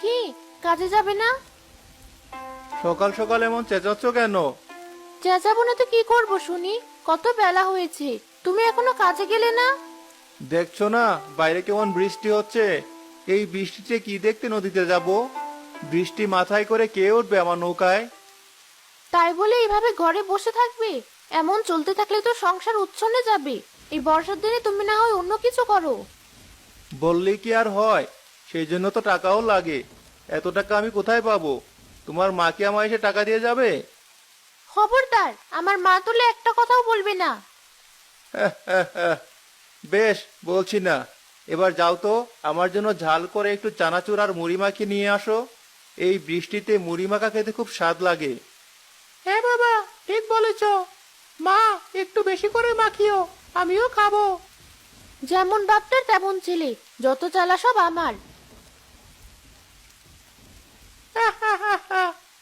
কি কাজে যাবে না? সকাল সকাল এমন চেঁচাচ্ছ কেন? চেঁচাবো না তো কি করব শুনি? কত বেলা হয়েছে, তুমি এখনো কাজে গেলে না? দেখছো না বাইরে কেমন বৃষ্টি হচ্ছে? এই বৃষ্টিতে কি দেখতে নদীতে যাব? বৃষ্টি মাথায় করে কে উঠবে আমার নৌকায়? তাই বলে এইভাবে ঘরে বসে থাকবে? এমন চলতে থাকলে তো সংসার উচ্ছন্নে যাবে। এই বর্ষার দিনে তুমি না হয় অন্য কিছু করো। বললেই কি আর হয়? সেই জন্য তো টাকাও লাগে। এত টাকা আমি কোথায় পাবো? তোমার মা কি আমায় এসে টাকা দিয়ে যাবে? খবরদার, আমার মা তুলে একটা কথাও বলবে না। বেশ, বলছি না। এবার যাও তো, আমার জন্য ঝাল করে একটু চানাচুর আর মুড়ি মাখিয়ে নিয়ে আসো। এই বৃষ্টিতে মুড়ি মাখা খেতে খুব স্বাদ লাগে। হ্যাঁ বাবা, ঠিক বলেছ। মা, একটু বেশি করে মাখিও, আমিও খাবো। যেমন বাপটার তেমন ছেলে, যত চালা সব আমার।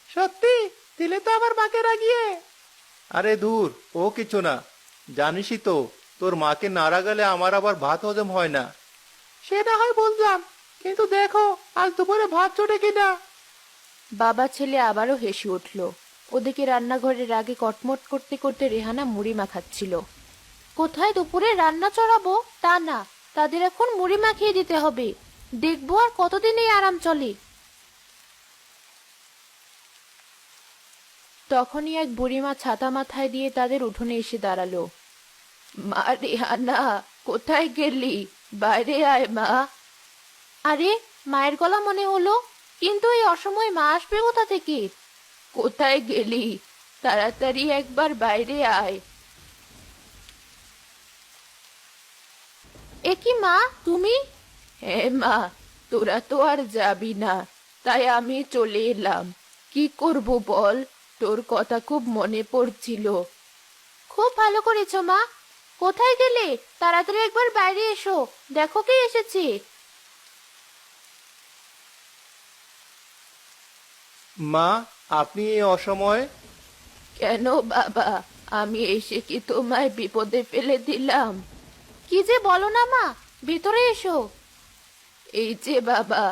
সত্যি দিলে তো আমার মাকে রাগিয়ে। আরে দূর, ও কিছু না। জানিসই তো, তোর মাকে না রাগালে আমার আবার ভাত হজম হয় না। সেটা হয় বুঝলাম, কিন্তু দেখো আজ দুপুরে ভাত চটে কিনা। বাবা ছেলে আবারও হেসে উঠল। ওদিকে রান্নাঘরের আগে কটমট করতে করতে রেহানা মুড়ি মাখাচ্ছিল। কোথায় দুপুরে রান্না চড়াবো তা না, তাদের এখন মুড়ি মাখিয়ে দিতে হবে। দেখবো আর কতদিন এই আরাম চলে। তখনই এক বুড়িমা ছাতা মাথায় দিয়ে তাদের উঠোনে এসে দাঁড়ালো। মা রেহানা, কোথায় গেলি? বাইরে আয় মা। আরে, মায়ের গলা মনে হলো, কিন্তু এই অসময়ে মা আসবে কোথা থেকে? কোথায় গেলি? তাড়াতাড়ি একবার বাইরে আয়। এ কি মা, তুমি? হ্যাঁ মা, তোরা তো আর যাবি না, তাই আমি চলে এলাম। কি করব বল, তোর কথা খুব মনে পড়ছিল। খুব ভালো করেছো মা। কোথায় গেলে? তাড়াতাড়ি একবার বাইরে এসো, দেখো কে এসেছে। মা, আপনি এই অসময়ে? কেন বাবা, আমি এসে কি তোমায় বিপদে ফেলে দিলাম? কি যে বলো না মা, ভেতরে এসো। এই যে বাবা,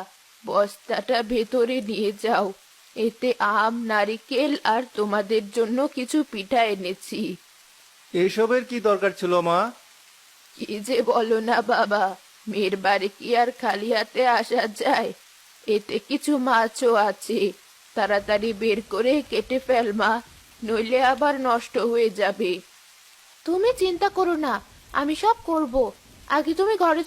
বস্তাটা ভেতরে নিয়ে যাও। এতে আম, নারিকেল আর তোমাদের জন্য কিছু পিঠা এনেছি। এইসবের কি দরকার ছিল মা? কি যে বলো না বাবা, মেয়ের বাড়ি কি আর খালি হাতে আসা যায়? এতে কিছু মাছও আছে, তাড়াতাড়ি বের করে কেটে ফেল মা, নইলে আবার নষ্ট হয়ে যাবে। তুমি চিন্তা করো না, আমি সব করব। আগে তুমি ঘরে